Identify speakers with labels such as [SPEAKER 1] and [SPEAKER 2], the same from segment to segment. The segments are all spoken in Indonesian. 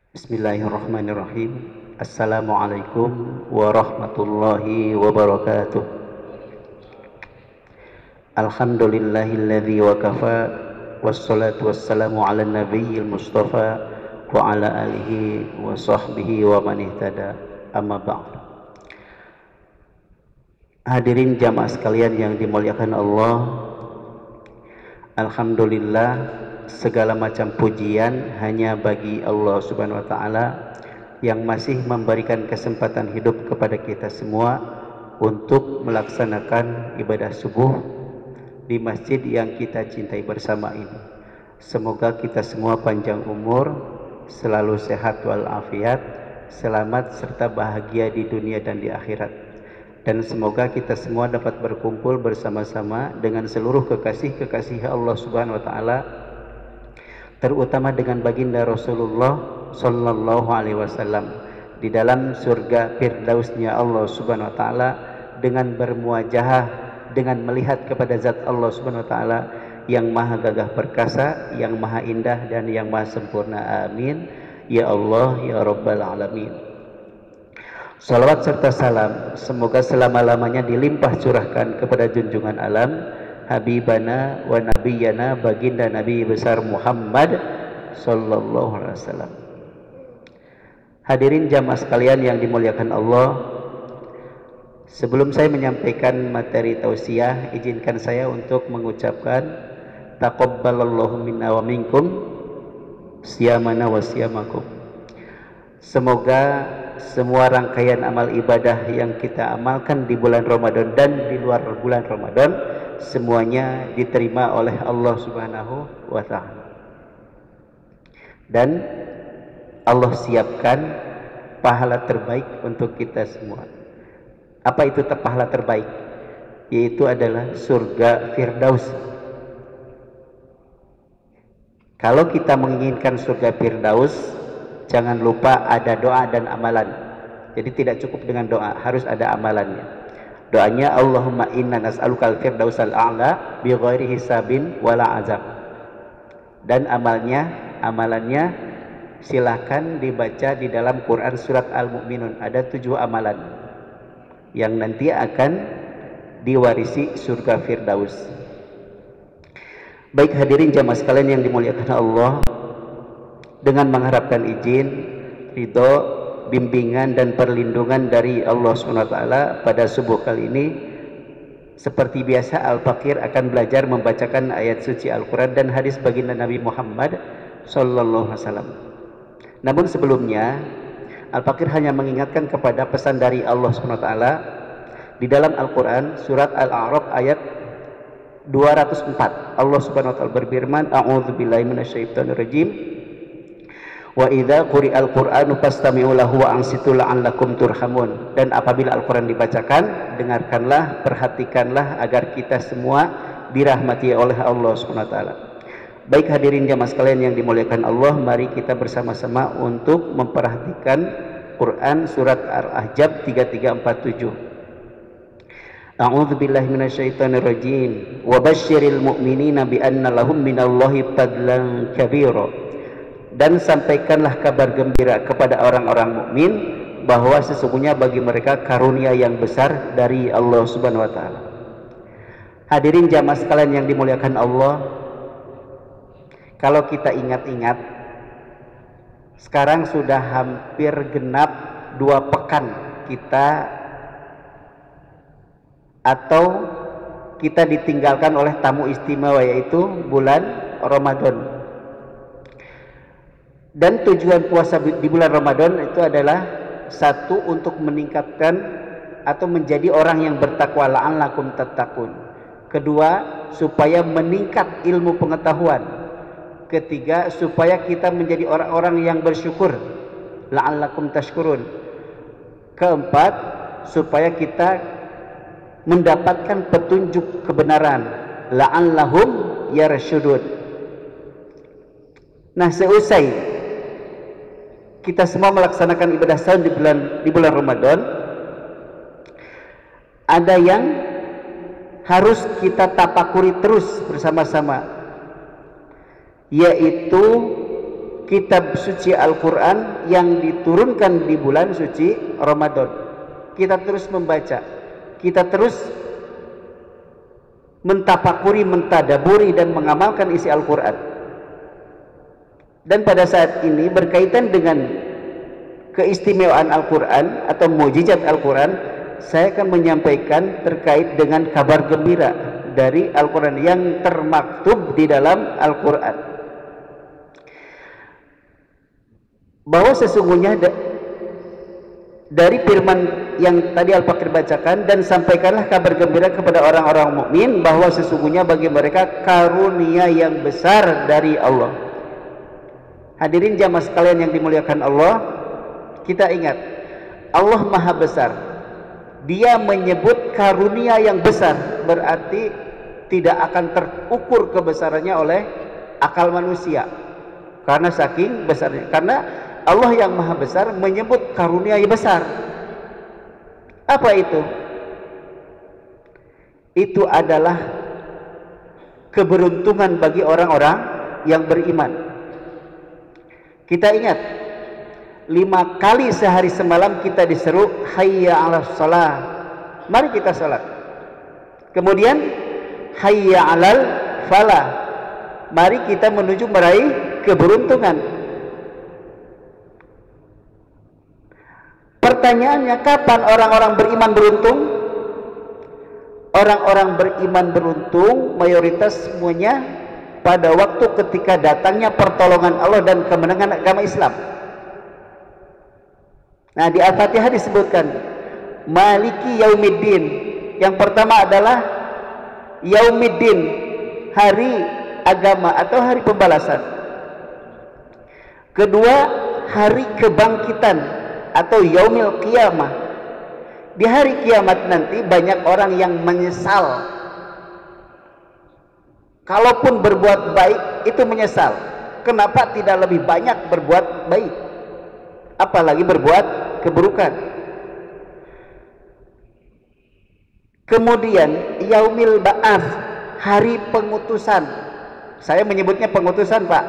[SPEAKER 1] Bismillahirrahmanirrahim. Assalamualaikum warahmatullahi wabarakatuh. Alhamdulillahilladzi wa kafa, wassalatu wassalamu ala nabiyil mustafa wa ala alihi wa sahbihi wa man ihtada, amma ba'd. Hadirin jamaah sekalian yang dimuliakan Allah, alhamdulillah, segala macam pujian hanya bagi Allah Subhanahu wa taala yang masih memberikan kesempatan hidup kepada kita semua untuk melaksanakan ibadah subuh di masjid yang kita cintai bersama ini. Semoga kita semua panjang umur, selalu sehat walafiat, selamat serta bahagia di dunia dan di akhirat. Dan semoga kita semua dapat berkumpul bersama-sama dengan seluruh kekasih-kekasih Allah Subhanahu wa taala, terutama dengan baginda Rasulullah sallallahu alaihi wasallam di dalam surga firdausnya Allah Subhanahu wa taala, dengan bermuajahah, dengan melihat kepada zat Allah Subhanahu wa taala yang maha gagah perkasa, yang maha indah dan yang maha sempurna. Amin ya Allah ya rabbal alamin. Salawat serta salam semoga selama-lamanya dilimpah curahkan kepada junjungan alam, habibana wa nabiyana, baginda Nabi besar Muhammad sallallahu alaihi wasallam. Hadirin jamaah sekalian yang dimuliakan Allah, sebelum saya menyampaikan materi tausiah, izinkan saya untuk mengucapkan taqabbalallahu minna wa minkum siyamana wa siyamakum. Semoga semua rangkaian amal ibadah yang kita amalkan di bulan Ramadan dan di luar bulan Ramadan semuanya diterima oleh Allah Subhanahu wa taala. Dan Allah siapkan pahala terbaik untuk kita semua. Apa itu pahala terbaik? Yaitu adalah surga Firdaus. Kalau kita menginginkan surga Firdaus, jangan lupa ada doa dan amalan. Jadi tidak cukup dengan doa, harus ada amalannya. Doanya Allahumma inna nas'alukal firdausal a'la bi ghairi hisabin wala azab. Dan amalannya silakan dibaca di dalam Quran surat Al-Mu'minun. Ada 7 amalan yang nanti akan diwarisi surga Firdaus. Baik hadirin jamaah sekalian yang dimuliakan Allah, dengan mengharapkan izin, ridho, bimbingan dan perlindungan dari Allah SWT pada subuh kali ini, seperti biasa Al-Fakir akan belajar membacakan ayat suci Al-Quran dan hadis baginda Nabi Muhammad sallallahu alaihi wasallam. Namun sebelumnya Al-Fakir hanya mengingatkan kepada pesan dari Allah SWT di dalam Al-Quran surat Al-A'raf ayat 204. Allah Subhanahu wa taala berfirman, a'udzubillahi minasyaitonirrajim, wa idza quri'al qur'anu fastami'u lahu wa ansitu la'allakum turhamun. Dan apabila Al-Quran dibacakan, dengarkanlah, perhatikanlah agar kita semua dirahmati oleh Allah Subhanahu wa taala. Baik hadirin jamaah sekalian yang dimuliakan Allah, mari kita bersama-sama untuk memperhatikan Quran surat Al-Ahzab 3347. A'udzubillahi minasyaitonirrajim. Wa basyiril mu'minina bi anna lahum minallahi fadlan kabira. Dan sampaikanlah kabar gembira kepada orang-orang mukmin bahwa sesungguhnya bagi mereka karunia yang besar dari Allah Subhanahu wa taala. Hadirin jamaah sekalian yang dimuliakan Allah, kalau kita ingat-ingat, sekarang sudah hampir genap 2 pekan kita atau kita ditinggalkan oleh tamu istimewa, yaitu bulan Ramadan. Dan tujuan puasa di bulan Ramadan itu adalah satu, untuk meningkatkan atau menjadi orang yang bertakwa, la'allakum tattaqun. Kedua, supaya meningkat ilmu pengetahuan. Ketiga, supaya kita menjadi orang-orang yang bersyukur, la'allakum tashkurun. Keempat, supaya kita mendapatkan petunjuk kebenaran, la'allahum yarsyudun. Nah, seusai kita semua melaksanakan ibadah saum di bulan Ramadan, ada yang harus kita tapakuri terus bersama-sama, yaitu kitab suci Al-Quran yang diturunkan di bulan suci Ramadan. Kita terus membaca, kita terus mentafakuri, mentadaburi dan mengamalkan isi Al-Quran. Dan pada saat ini berkaitan dengan keistimewaan Al-Quran atau mukjizat Al-Quran, saya akan menyampaikan terkait dengan kabar gembira dari Al-Quran yang termaktub di dalam Al-Quran, bahwa sesungguhnya dari firman yang tadi Al-Fakir bacakan, dan sampaikanlah kabar gembira kepada orang-orang mukmin bahwa sesungguhnya bagi mereka karunia yang besar dari Allah. Hadirin jamaah sekalian yang dimuliakan Allah, kita ingat Allah Maha Besar. Dia menyebut karunia yang besar, berarti tidak akan terukur kebesarannya oleh akal manusia, karena saking besarnya. Karena Allah yang Maha Besar menyebut karunia yang besar. Apa itu? Itu adalah keberuntungan bagi orang-orang yang beriman. Kita ingat, 5 kali sehari semalam kita diseru hayya 'alas shalah. Mari kita salat. Kemudian hayya 'alal falah. Mari kita menuju meraih keberuntungan. Pertanyaannya, kapan orang-orang beriman beruntung? Orang-orang beriman beruntung mayoritas semuanya pada waktu ketika datangnya pertolongan Allah dan kemenangan agama Islam. Nah, di Al-Fatihah disebutkan Maliki Yaumiddin. Yang pertama adalah Yaumiddin, hari agama atau hari pembalasan. Kedua, hari kebangkitan atau Yaumil Qiyamah. Di hari kiamat nanti banyak orang yang menyesal. Kalaupun berbuat baik itu menyesal. Kenapa tidak lebih banyak berbuat baik? Apalagi berbuat keburukan. Kemudian Yaumil Ba'ats, hari pengutusan. Saya menyebutnya pengutusan, Pak,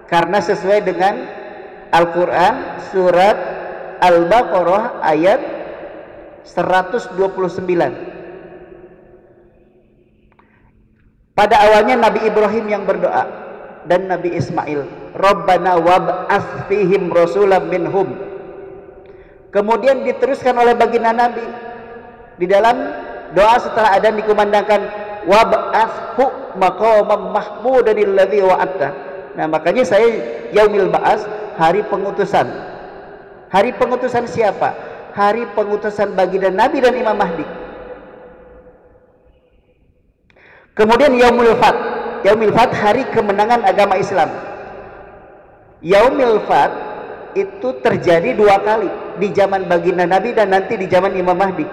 [SPEAKER 1] karena sesuai dengan Al-Quran surat Al-Baqarah ayat 129. Pada awalnya Nabi Ibrahim yang berdoa dan Nabi Ismail, Rabbana wab'ats fihim rasulam minhum. Kemudian diteruskan oleh baginda Nabi di dalam doa setelah adzan dikumandangkan, wab'atshu maqaman mahmudan alladzi wa'adta. Nah, makanya saya Yaumil Ba'ats, hari pengutusan. Hari pengutusan siapa? Hari pengutusan baginda Nabi dan Imam Mahdi. Kemudian Yaumil Fath. Yaumil Fath, hari kemenangan agama Islam. Yaumil Fath itu terjadi 2 kali, di zaman baginda Nabi dan nanti di zaman Imam Mahdi.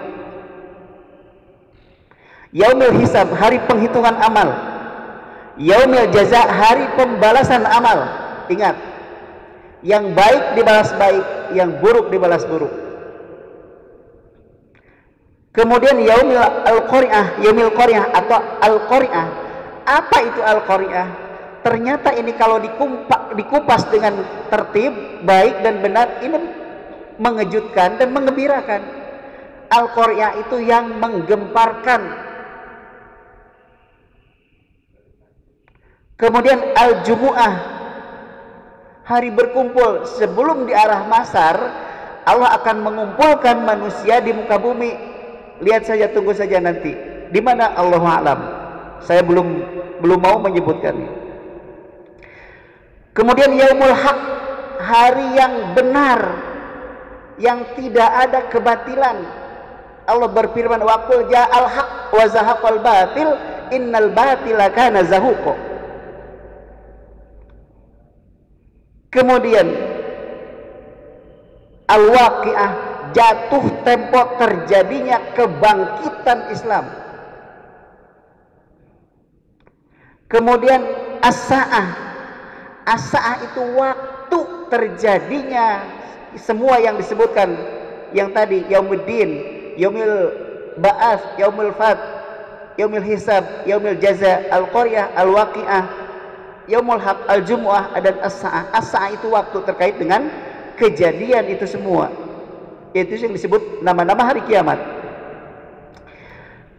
[SPEAKER 1] Yaumil Hisab, hari penghitungan amal. Yaumil Jaza, hari pembalasan amal. Ingat, yang baik dibalas baik, yang buruk dibalas buruk. Kemudian Yaumil Al-Qari'ah, Yaumil Qari'ah atau Al-Qari'ah. Apa itu Al-Qari'ah? Ternyata ini kalau dikupas dengan tertib, baik dan benar, ini mengejutkan dan menggembirakan. Al-Qari'ah itu yang menggemparkan. Kemudian Al-Jumu'ah, hari berkumpul. Sebelum di arah Masar, Allah akan mengumpulkan manusia di muka bumi. Lihat saja, tunggu saja nanti. Di mana Allahu a'lam. Saya belum mau menyebutkannya. Kemudian Yaumul Haq, hari yang benar, yang tidak ada kebatilan. Allah berfirman, wa qul ja'al haq wa zahaqal batil innal batila kana zahuqa. Kemudian Al-Waqi'ah, jatuh tempo terjadinya kebangkitan Islam. Kemudian As-Sa'ah. As-Sa'ah itu waktu terjadinya semua yang disebutkan yang tadi, Yaumuddin, Yaumil Ba'ats, Yaumil Fath, Yaumil Hisab, Yaumil Jaza, Al-Qari'ah, Al-Waqi'ah. Yaumul Haq, Al-Jumu'ah, dan As-Sa'ah. As-Sa'ah itu waktu terkait dengan kejadian itu semua. Itu yang disebut nama-nama hari kiamat.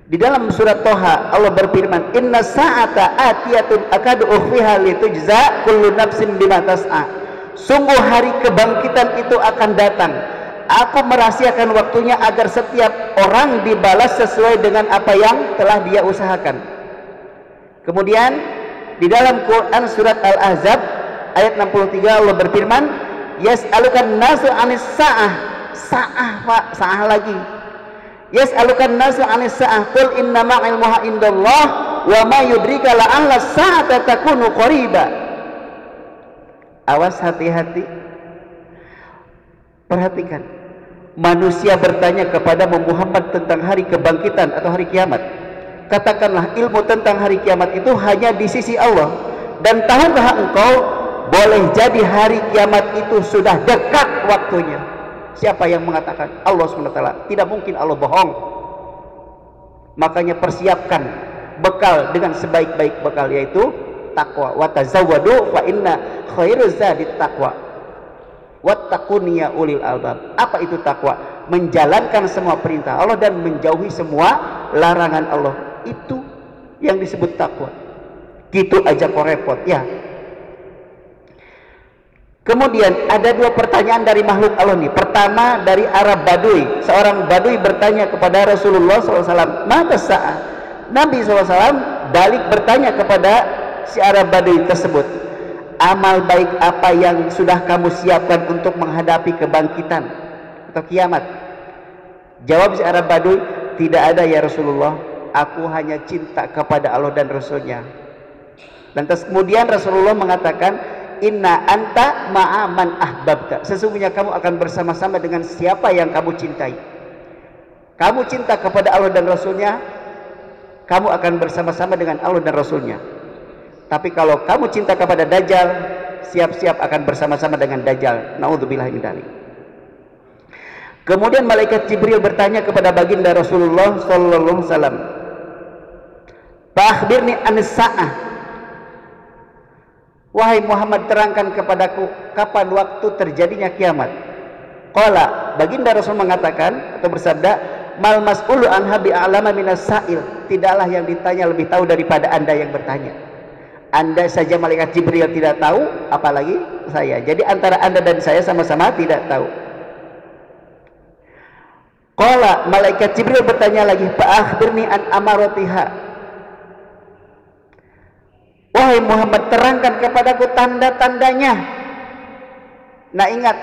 [SPEAKER 1] Di dalam surat Toha Allah berfirman, Inna sa'ata atiyatun akadu ukhfiha litujza kullu nafsin bima tas'a. Sungguh hari kebangkitan itu akan datang. Aku merahasiakan waktunya agar setiap orang dibalas sesuai dengan apa yang telah dia usahakan. Kemudian di dalam Quran surat Al-Ahzab ayat 63 Allah berfirman, Yas'alukan nasu anis sa'ah. Sa'ah Pak, sa'ah lagi. Yas'alukan nasu anis sa'ah qul innama ilmuha indallah wa ma yudrika la'alla sa'ata takunu qariba. Awas, hati-hati. Perhatikan. Manusia bertanya kepada Muhammad tentang hari kebangkitan atau hari kiamat. Katakanlah, ilmu tentang hari kiamat itu hanya di sisi Allah. Dan tahukah engkau, boleh jadi hari kiamat itu sudah dekat waktunya. Siapa yang mengatakan? Allah SWT. Tidak mungkin Allah bohong. Makanya persiapkan bekal dengan sebaik-baik bekal, yaitu takwa. Wa tazawwadu fa inna khairuz zadit taqwa. Wattaquni ya ulil albab. Apa itu takwa? Menjalankan semua perintah Allah dan menjauhi semua larangan Allah. Itu yang disebut takwa. Gitu aja kok repot ya. Kemudian ada dua pertanyaan dari makhluk Allah nih. Pertama dari Arab Badui. Seorang Badui bertanya kepada Rasulullah SAW, mata sa'ah? Nabi SAW balik bertanya kepada si Arab Badui tersebut, amal baik apa yang sudah kamu siapkan untuk menghadapi kebangkitan atau kiamat? Jawab si Arab Badui, tidak ada ya Rasulullah, aku hanya cinta kepada Allah dan Rasulnya. Lantas kemudian Rasulullah mengatakan, inna anta ma'aman ahbabta. Sesungguhnya kamu akan bersama-sama dengan siapa yang kamu cintai. Kamu cinta kepada Allah dan Rasulnya, kamu akan bersama-sama dengan Allah dan Rasulnya. Tapi kalau kamu cinta kepada Dajjal, siap-siap akan bersama-sama dengan Dajjal. Naudzubillah min dzalik. Kemudian malaikat Jibril bertanya kepada baginda Rasulullah sallallahu alaihi wasallam, "Fakhbirni anis sa'ah." Wahai Muhammad, terangkan kepadaku kapan waktu terjadinya kiamat. Qala, baginda Rasul mengatakan atau bersabda, "Mal mas'ulu anha bi'alama minas sa'il." Tidaklah yang ditanya lebih tahu daripada Anda yang bertanya. Anda saja malaikat Jibril tidak tahu, apalagi saya. Jadi antara Anda dan saya sama-sama tidak tahu. Qala, malaikat Jibril bertanya lagi, "Fa'akhbirni an amaratiha." Wahai Muhammad, terangkan kepadaku tanda-tandanya. Nah ingat,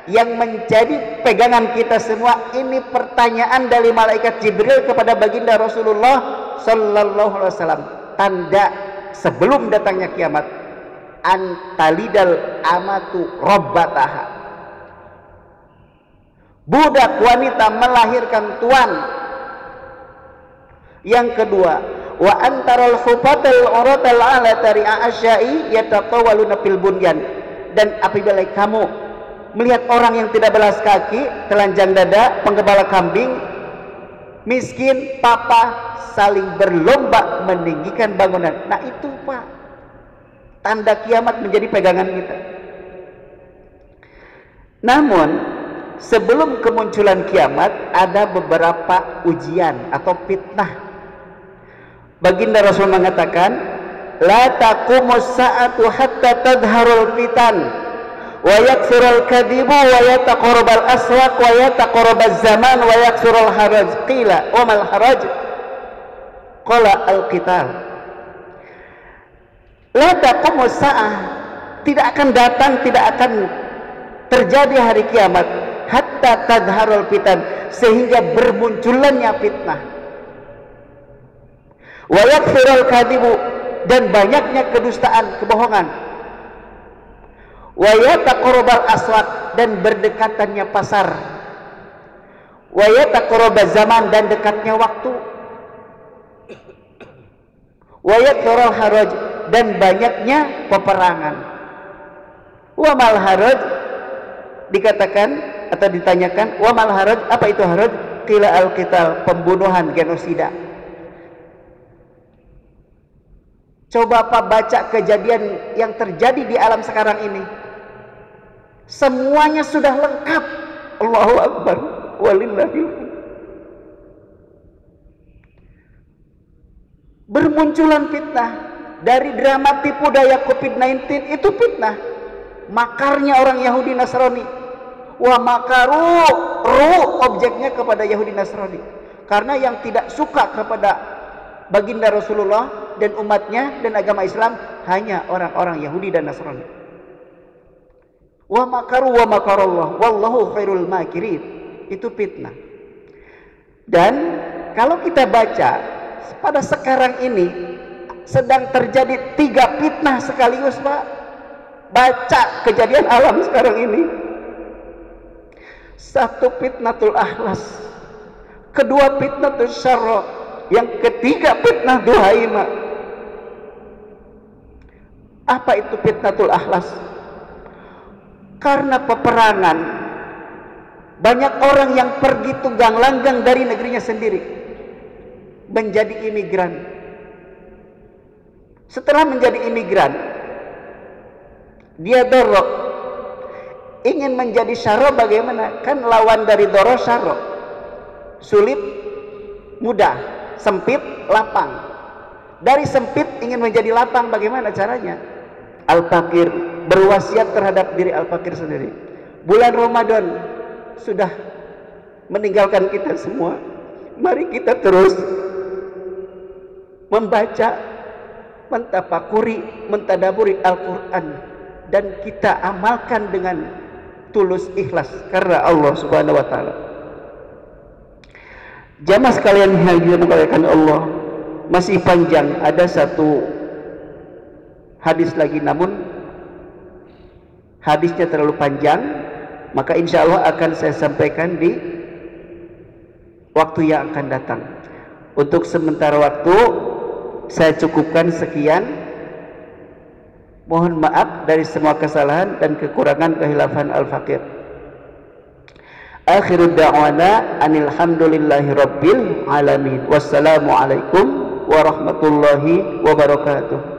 [SPEAKER 1] yang menjadi pegangan kita semua ini pertanyaan dari malaikat Jibril kepada baginda Rasulullah sallallahu alaihi wasallam. Tanda sebelum datangnya kiamat, antalidal amatu robbataha, budak wanita melahirkan tuan. Yang kedua, wa antarul hufatal uratal ala tari'a asyai yatatawaluna fil bunyan. Dan apabila kamu melihat orang yang tidak belas kaki, telanjang dada, penggembala kambing, miskin, papa, saling berlomba meninggikan bangunan. Nah itu Pak, tanda kiamat menjadi pegangan kita. Namun sebelum kemunculan kiamat ada beberapa ujian atau fitnah. Baginda Rasul mengatakan, la taqumus sa'atu hatta tadharul fitan wa yaksurul kadibu wa yataqarrabal aswaq wa yataqarrabaz zaman wa yaksurul haraj. Qila wa mal haraj? Qala al-qital. La taqumus sa'ah, tidak akan datang, tidak akan terjadi hari kiamat hatta tadharul fitan, sehingga bermunculannya fitnah. Wa yaksurul kadibu, dan banyaknya kedustaan, kebohongan. Wa yataqarrabal aswaq, dan berdekatannya pasar. Wa yataqarrabaz zaman, dan dekatnya waktu. Wa yaksurul haraj, dan banyaknya peperangan. Wa mal haraj, dikatakan atau ditanyakan, wa mal haraj, apa itu haraj? Qila al-qital, pembunuhan, genosida. Coba Pak baca kejadian yang terjadi di alam sekarang ini. Semuanya sudah lengkap. Allahu Akbar. Walillahil hamd. Bermunculan fitnah. Dari drama tipu daya COVID-19 itu fitnah. Makarnya orang Yahudi Nasrani. Wa makaru, objeknya kepada Yahudi Nasrani. Karena yang tidak suka kepada baginda Rasulullah dan umatnya dan agama Islam hanya orang-orang Yahudi dan Nasrani. Wa makaru wa makarallah wallahu khairul makirin. Itu fitnah. Dan kalau kita baca pada sekarang ini sedang terjadi 3 fitnah sekaligus, Pak. Baca kejadian alam sekarang ini. 1 fitnatul ahlas, 2 fitnatul syarra, yang ketiga fitnah duhaima. Apa itu fitnatul ahlas? Karena peperangan, banyak orang yang pergi tunggang langgang dari negerinya sendiri menjadi imigran. Setelah menjadi imigran, dia dorok, ingin menjadi syarra. Bagaimana? Kan lawan dari doro syarra. Sulit, mudah. Sempit, lapang. Dari sempit ingin menjadi lapang. Bagaimana caranya? Al-Fakir berwasiat terhadap diri Al-Fakir sendiri. Bulan Ramadan sudah meninggalkan kita semua. Mari kita terus membaca, mentafakuri, mentadaburi Al-Quran, dan kita amalkan dengan tulus ikhlas karena Allah Subhanahu wa taala. Jamaah sekalian yang dimuliakan Allah, masih panjang, ada 1 hadis lagi, namun hadisnya terlalu panjang, maka insya Allah akan saya sampaikan di waktu yang akan datang. Untuk sementara waktu saya cukupkan sekian. Mohon maaf dari semua kesalahan dan kekurangan kehilafan Al-Fakir. Akhirud da'wana anil hamdulillahi rabbil alamin. Wassalamualaikum warahmatullahi wabarakatuh.